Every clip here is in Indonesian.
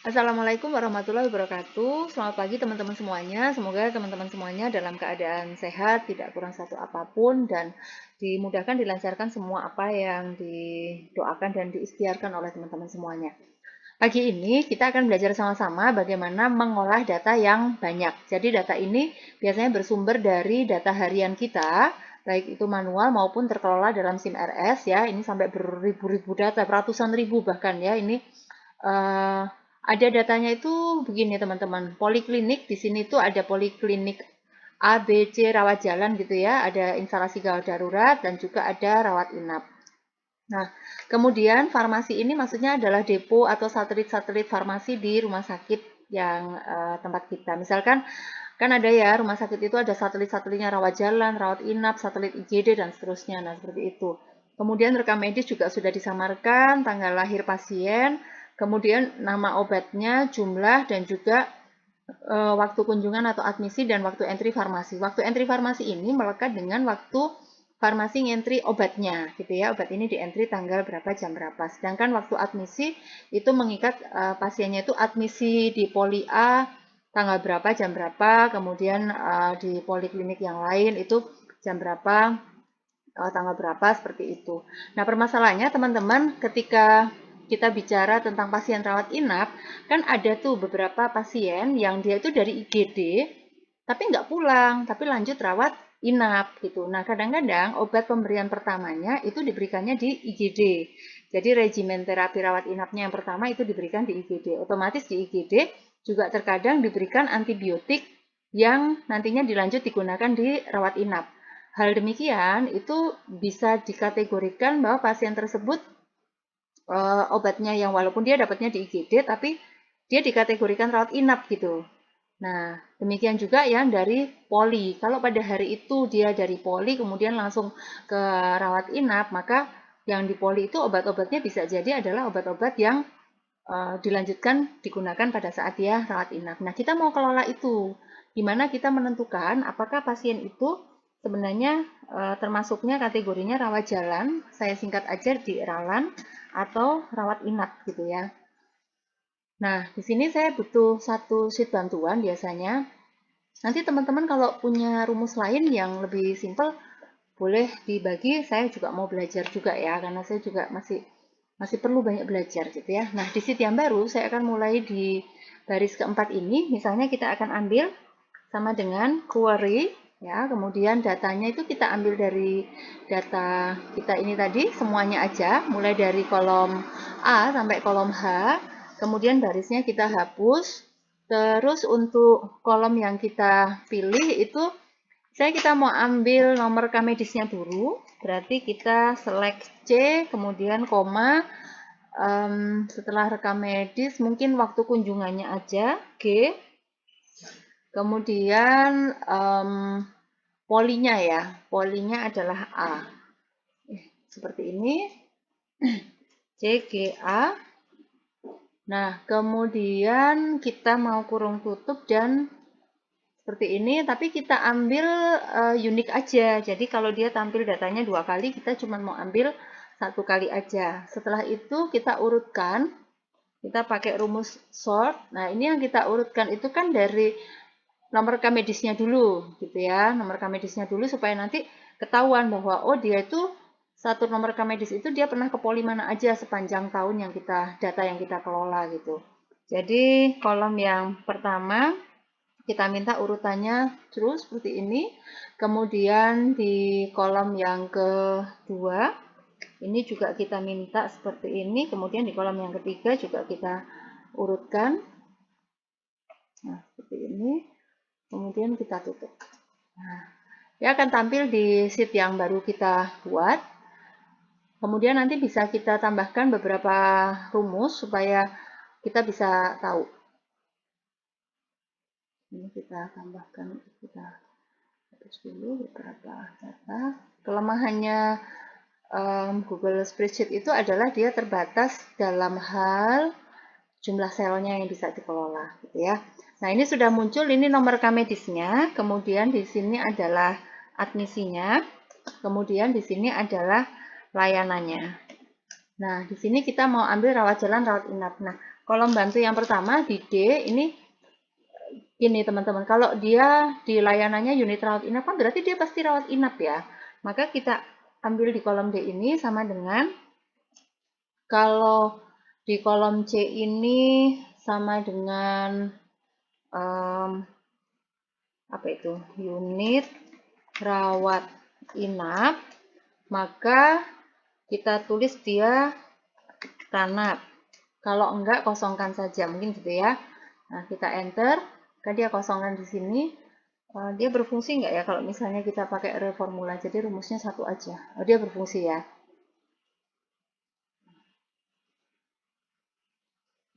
Assalamualaikum warahmatullahi wabarakatuh. Selamat pagi teman-teman semuanya. Semoga teman-teman semuanya dalam keadaan sehat, tidak kurang satu apapun, dan dimudahkan dilancarkan semua apa yang didoakan dan diikhtiarkan oleh teman-teman semuanya. Pagi ini kita akan belajar sama-sama bagaimana mengolah data yang banyak. Jadi data ini biasanya bersumber dari data harian kita, baik itu manual maupun terkelola dalam SIM RS ya. Ini sampai beribu-ribu data, ratusan ribu bahkan ya. Ini eh, ada datanya itu begini teman-teman. Poliklinik di sini tuh ada poliklinik A, B, C, rawat jalan gitu ya. Ada instalasi gawat darurat dan juga ada rawat inap. Nah, kemudian farmasi ini maksudnya adalah depo atau satelit-satelit farmasi di rumah sakit yang tempat kita. Misalkan kan ada ya rumah sakit itu ada satelit-satelitnya rawat jalan, rawat inap, satelit IGD dan seterusnya. Nah, seperti itu. Kemudian rekam medis juga sudah disamarkan, tanggal lahir pasien, kemudian nama obatnya, jumlah dan juga waktu kunjungan atau admisi dan waktu entry farmasi. Waktu entry farmasi ini melekat dengan waktu farmasi ngentri obatnya gitu ya. Obat ini di entry tanggal berapa jam berapa. Sedangkan waktu admisi itu mengikat pasiennya itu admisi di poli A tanggal berapa jam berapa, kemudian di poliklinik yang lain itu jam berapa, tanggal berapa seperti itu. Nah, permasalahannya teman-teman ketika kita bicara tentang pasien rawat inap, kan ada tuh beberapa pasien yang dia itu dari IGD, tapi nggak pulang, tapi lanjut rawat inap gitu. Nah, kadang-kadang obat pemberian pertamanya itu diberikannya di IGD. Jadi regimen terapi rawat inapnya yang pertama itu diberikan di IGD. Otomatis di IGD juga terkadang diberikan antibiotik yang nantinya dilanjut digunakan di rawat inap. Hal demikian itu bisa dikategorikan bahwa pasien tersebut obatnya yang walaupun dia dapatnya di IGD tapi dia dikategorikan rawat inap gitu. Nah, demikian juga yang dari poli. Kalau pada hari itu dia dari poli kemudian langsung ke rawat inap, maka yang di poli itu obat-obatnya bisa jadi adalah obat-obat yang dilanjutkan digunakan pada saat dia rawat inap. Nah, kita mau kelola itu. Gimana kita menentukan apakah pasien itu sebenarnya termasuknya kategorinya rawat jalan, saya singkat aja di ralan, atau rawat inap gitu ya. Nah, di sini saya butuh satu sheet bantuan biasanya. Nanti teman-teman kalau punya rumus lain yang lebih simpel, boleh dibagi. Saya juga mau belajar juga ya, karena saya juga masih perlu banyak belajar gitu ya. Nah, di sheet yang baru saya akan mulai di baris keempat ini. Misalnya kita akan ambil sama dengan query ya, kemudian datanya itu kita ambil dari data kita ini tadi semuanya aja, mulai dari kolom A sampai kolom H. Kemudian barisnya kita hapus. Terus untuk kolom yang kita pilih itu kita mau ambil nomor rekam medisnya dulu, berarti kita select C, kemudian koma, setelah rekam medis mungkin waktu kunjungannya aja, G, kemudian polinya ya, polinya adalah A. Seperti ini, C, G, A. Nah, kemudian kita mau kurung tutup dan seperti ini, tapi kita ambil unik aja. Jadi kalau dia tampil datanya 2 kali, kita cuma mau ambil 1 kali aja. Setelah itu kita urutkan, kita pakai rumus sort. Nah, ini yang kita urutkan itu kan dari nomor rekam medisnya dulu, gitu ya. Nomor rekam medisnya dulu supaya nanti ketahuan bahwa oh dia itu satu nomor rekam medis itu dia pernah ke poli mana aja sepanjang tahun yang data yang kita kelola gitu. Jadi kolom yang pertama kita minta urutannya terus seperti ini. Kemudian di kolom yang kedua ini juga kita minta seperti ini. Kemudian di kolom yang ketiga juga kita urutkan. Nah, seperti ini. Kemudian kita tutup. Nah, dia akan tampil di sheet yang baru kita buat. Kemudian nanti bisa kita tambahkan beberapa rumus supaya kita bisa tahu. Ini kita tambahkan, kita hapus dulu beberapa data. Kelemahannya Google Spreadsheet itu adalah dia terbatas dalam hal jumlah selnya yang bisa dikelola, gitu ya. Nah, ini sudah muncul, ini nomor rekam medisnya, kemudian di sini adalah admisinya, kemudian di sini adalah layanannya. Nah, di sini kita mau ambil rawat jalan, rawat inap. Nah, kolom bantu yang pertama di D ini gini teman-teman, kalau dia di layanannya unit rawat inap kan berarti dia pasti rawat inap ya. Maka kita ambil di kolom D ini sama dengan kalau di kolom C ini sama dengan apa itu unit rawat inap, maka kita tulis dia tanap. Kalau enggak kosongkan saja mungkin gitu ya. Nah, kita enter, kan dia kosongkan di sini. Dia berfungsi enggak ya kalau misalnya kita pakai reformula, jadi rumusnya satu aja. Oh, dia berfungsi ya.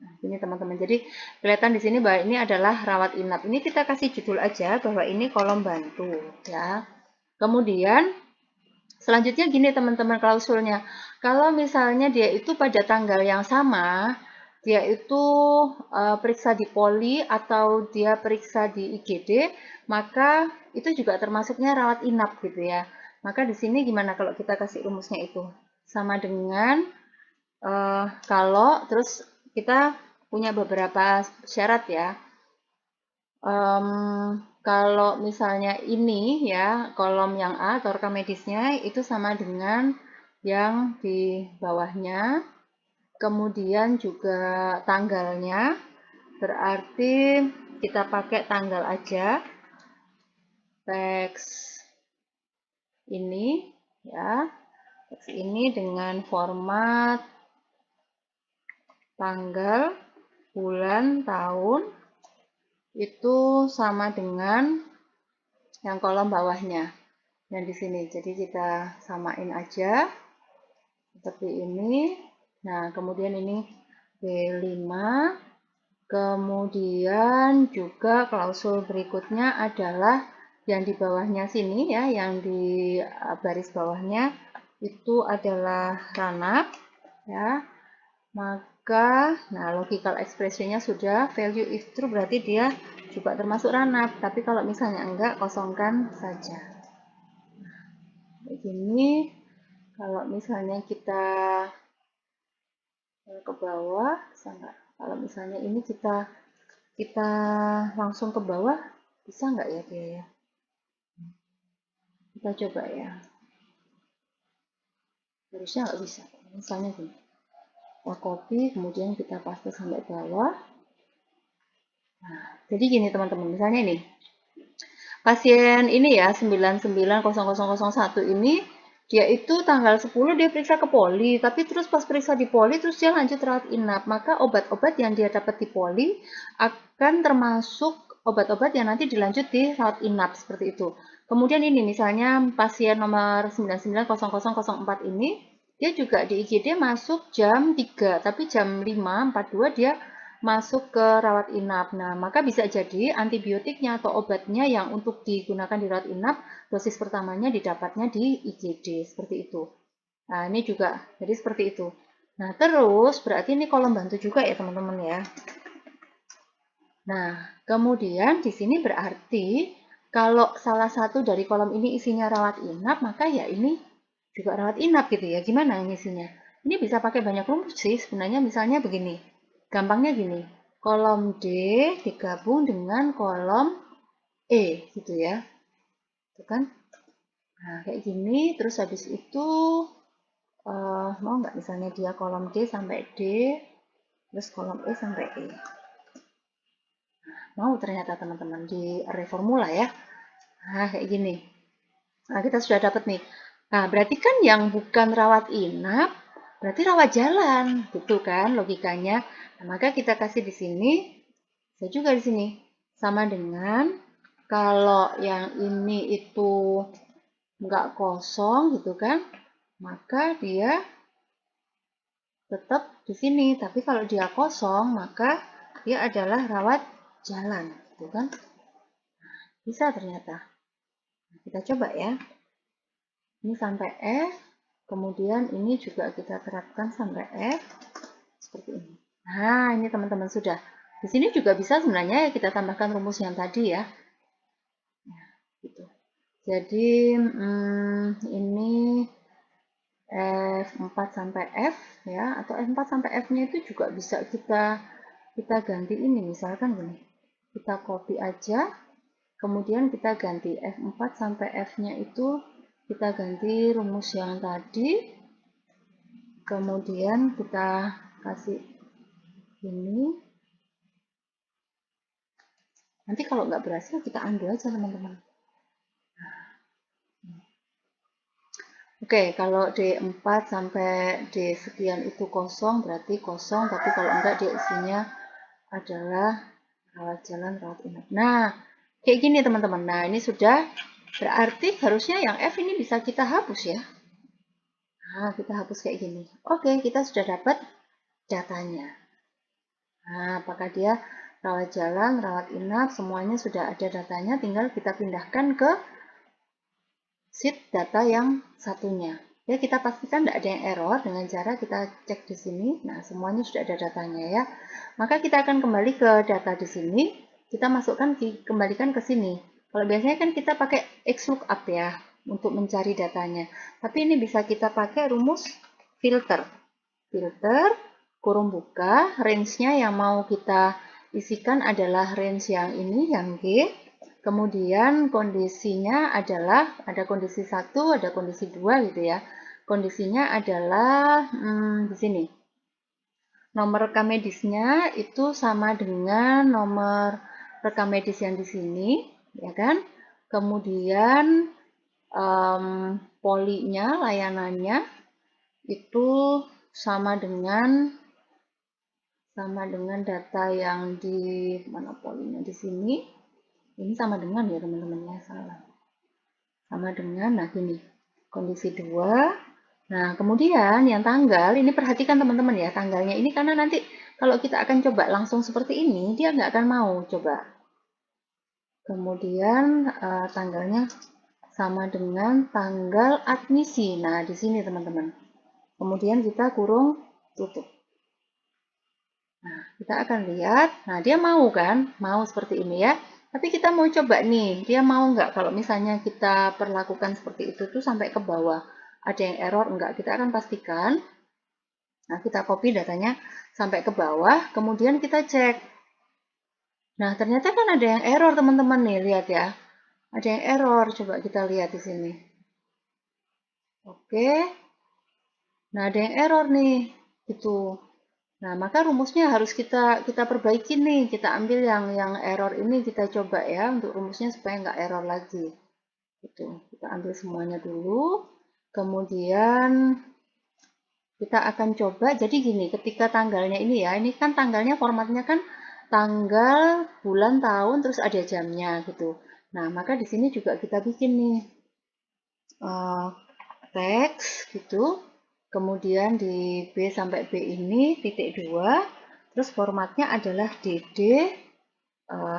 Nah, ini teman-teman. Jadi kelihatan di sini bahwa ini adalah rawat inap. Ini kita kasih judul aja bahwa ini kolom bantu ya. Kemudian selanjutnya gini teman-teman klausulnya. Kalau misalnya dia itu pada tanggal yang sama, dia itu periksa di poli atau dia periksa di IGD, maka itu juga termasuknya rawat inap gitu ya. Maka di sini gimana kalau kita kasih rumusnya itu? Sama dengan kalau terus kita punya beberapa syarat ya. Kalau misalnya ini ya, kolom yang A atau rekam medisnya itu sama dengan yang di bawahnya. Kemudian juga tanggalnya, berarti kita pakai tanggal aja. Teks ini ya, teks ini dengan format tanggal, bulan, tahun, itu sama dengan yang kolom bawahnya yang di sini. Jadi kita samain aja seperti ini. Nah, kemudian ini B5. Kemudian juga klausul berikutnya adalah yang di bawahnya sini ya, yang di baris bawahnya itu adalah ranap ya. Maka nah logical expressionnya sudah, value if true berarti dia juga termasuk ranap, tapi kalau misalnya enggak, kosongkan saja. Begini, kalau misalnya kita ke bawah, bisa enggak? Kalau misalnya ini kita langsung ke bawah, bisa enggak ya dia ya? Kita coba ya. Harusnya enggak bisa. Misalnya gini, kita copy, kemudian kita paste sampai bawah. Nah, jadi gini teman-teman, misalnya ini, pasien ini ya 990001 ini dia itu tanggal 10 dia periksa ke poli, tapi terus pas periksa di poli terus dia lanjut rawat inap, maka obat-obat yang dia dapat di poli akan termasuk obat-obat yang nanti dilanjut di rawat inap seperti itu. Kemudian ini misalnya pasien nomor 990004 ini dia juga di IGD masuk jam 3, tapi jam 5.42 dia masuk ke rawat inap. Nah, maka bisa jadi antibiotiknya atau obatnya yang untuk digunakan di rawat inap, dosis pertamanya didapatnya di IGD, seperti itu. Nah, ini juga, jadi seperti itu. Nah, terus berarti ini kolom bantu juga ya teman-teman ya. Nah, kemudian di sini berarti kalau salah satu dari kolom ini isinya rawat inap, maka ya ini juga rawat inap gitu ya. Gimana ngisinya? Ini bisa pakai banyak rumus sih sebenarnya, misalnya begini. Gampangnya gini, kolom D digabung dengan kolom E gitu ya. Itu kan? Nah, kayak gini, terus habis itu mau nggak misalnya dia kolom D sampai D, terus kolom E sampai E. Mau ternyata teman-teman di reformula ya. Nah, kayak gini. Nah, kita sudah dapat nih. Nah, berarti kan yang bukan rawat inap, berarti rawat jalan, gitu kan logikanya. Nah, maka kita kasih di sini, saya juga di sini. Sama dengan kalau yang ini itu nggak kosong gitu kan, maka dia tetap di sini. Tapi kalau dia kosong, maka dia adalah rawat jalan, gitu kan. Bisa ternyata. Kita coba ya. Ini sampai F, kemudian ini juga kita terapkan sampai F, seperti ini. Nah, ini teman-teman sudah. Di sini juga bisa sebenarnya ya kita tambahkan rumus yang tadi ya. Nah, gitu. Jadi, ini F4 sampai F ya, atau F4 sampai F-nya itu juga bisa kita ganti ini, misalkan gini. Kita copy aja, kemudian kita ganti F4 sampai F-nya itu kita ganti rumus yang tadi, kemudian kita kasih ini. Nanti kalau nggak berhasil kita undo aja teman-teman. Oke, kalau D4 sampai D sekian itu kosong, berarti kosong, tapi kalau enggak dia isinya adalah rawat jalan, rawat inap. Nah, kayak gini teman-teman. Nah, ini sudah berarti harusnya yang F ini bisa kita hapus ya. Nah, kita hapus kayak gini. Oke, kita sudah dapat datanya. Nah, apakah dia rawat jalan, rawat inap, semuanya sudah ada datanya, tinggal kita pindahkan ke sheet data yang satunya. Ya, kita pastikan tidak ada yang error dengan cara kita cek di sini. Nah, semuanya sudah ada datanya ya. Maka kita akan kembali ke data di sini. Kita masukkan, kembalikan ke sini. Kalau biasanya kan kita pakai XLOOKUP ya untuk mencari datanya. Tapi ini bisa kita pakai rumus filter. Filter, kurung buka, range-nya yang mau kita isikan adalah range yang ini, yang G. Kemudian kondisinya adalah ada kondisi 1, ada kondisi 2 gitu ya. Kondisinya adalah di sini. Nomor rekam medisnya itu sama dengan nomor rekam medis yang di sini, ya kan? Kemudian polinya, layanannya itu sama dengan data yang di mana polinya di sini. Ini sama dengan ya teman-teman ya, salah. Sama dengan, nah gini, kondisi 2. Nah, kemudian yang tanggal, ini perhatikan teman-teman ya, tanggalnya ini karena nanti kalau kita akan coba langsung seperti ini, dia nggak akan mau coba. Kemudian tanggalnya sama dengan tanggal admisi. Nah, di sini teman-teman. Kemudian kita kurung tutup. Nah, kita akan lihat. Nah, dia mau kan? Mau seperti ini ya. Tapi kita mau coba nih, dia mau nggak kalau misalnya kita perlakukan seperti itu tuh sampai ke bawah. Ada yang error enggak? Kita akan pastikan. Nah, kita copy datanya sampai ke bawah, kemudian kita cek. Nah, ternyata kan ada yang error teman-teman nih, lihat ya. Ada yang error, coba kita lihat di sini. Oke. Nah, ada yang error nih. Itu. Nah, maka rumusnya harus kita perbaiki nih. Kita ambil yang error ini kita coba ya untuk rumusnya supaya nggak error lagi. Gitu. Kita ambil semuanya dulu. Kemudian kita akan coba. Jadi gini, ketika tanggalnya ini ya, ini kan tanggalnya formatnya kan tanggal, bulan, tahun, terus ada jamnya gitu. Nah, maka di sini juga kita bikin nih teks gitu. Kemudian di B sampai B ini titik 2, terus formatnya adalah DD,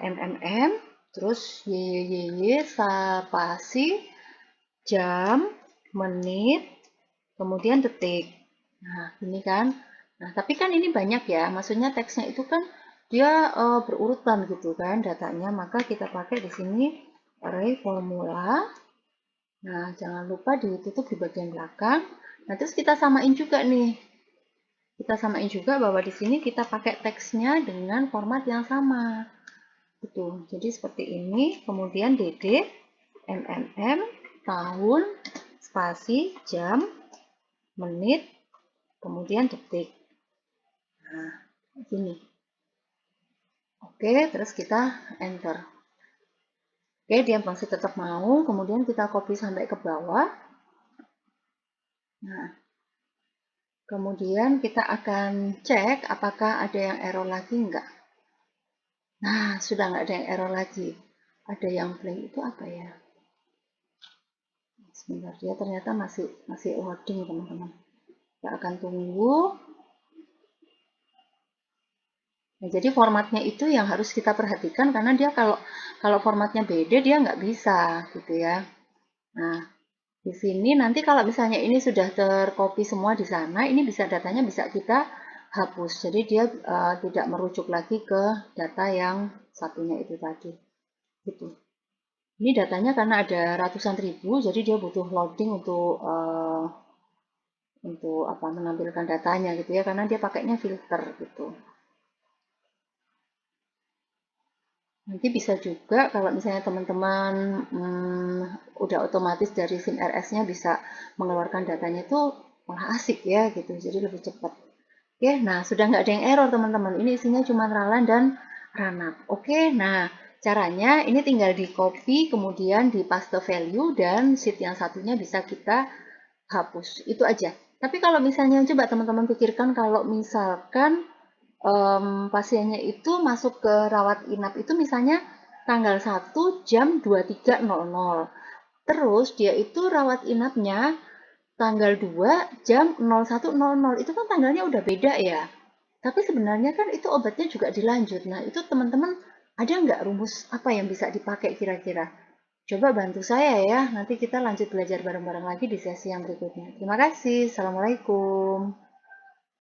MMM, terus YYY, spasi, jam, menit, kemudian detik. Nah, ini kan. Nah, tapi kan ini banyak ya, maksudnya teksnya itu kan dia berurutan gitu kan datanya, maka kita pakai di sini array formula. Nah, jangan lupa ditutup di bagian belakang. Nah, terus kita samain juga nih. Kita samain juga bahwa di sini kita pakai teksnya dengan format yang sama. Gitu. Jadi seperti ini, kemudian DD, MMM, tahun, spasi, jam, menit, kemudian detik. Nah, gini. Oke, terus kita enter. Oke, dia masih tetap mau, kemudian kita copy sampai ke bawah. Nah, kemudian kita akan cek apakah ada yang error lagi enggak. Nah, sudah nggak ada yang error lagi. Ada yang blank itu apa ya? Sebentar, dia ternyata masih loading teman-teman. Kita akan tunggu. Nah, jadi formatnya itu yang harus kita perhatikan karena dia kalau formatnya beda dia nggak bisa gitu ya. Nah, di sini nanti kalau misalnya ini sudah tercopy semua di sana, ini bisa datanya bisa kita hapus. Jadi dia tidak merujuk lagi ke data yang satunya itu tadi. Gitu. Ini datanya karena ada ratusan ribu, jadi dia butuh loading untuk untuk apa menampilkan datanya gitu ya, karena dia pakainya filter gitu. Nanti bisa juga kalau misalnya teman-teman udah otomatis dari SIM RS-nya bisa mengeluarkan datanya itu malah asik ya gitu, jadi lebih cepat. Oke, nah sudah nggak ada yang error teman-teman. Ini isinya cuma ralan dan ranap. Oke, nah caranya ini tinggal di copy, kemudian di paste value, dan sheet yang satunya bisa kita hapus. Itu aja. Tapi kalau misalnya coba teman-teman pikirkan kalau misalkan pasiennya itu masuk ke rawat inap itu misalnya tanggal 1 jam 23.00. Terus dia itu rawat inapnya tanggal 2 jam 01.00. Itu kan tanggalnya udah beda ya. Tapi sebenarnya kan itu obatnya juga dilanjut. Nah, itu teman-teman ada nggak rumus apa yang bisa dipakai kira-kira? Coba bantu saya ya. Nanti kita lanjut belajar bareng-bareng lagi di sesi yang berikutnya. Terima kasih. Assalamualaikum.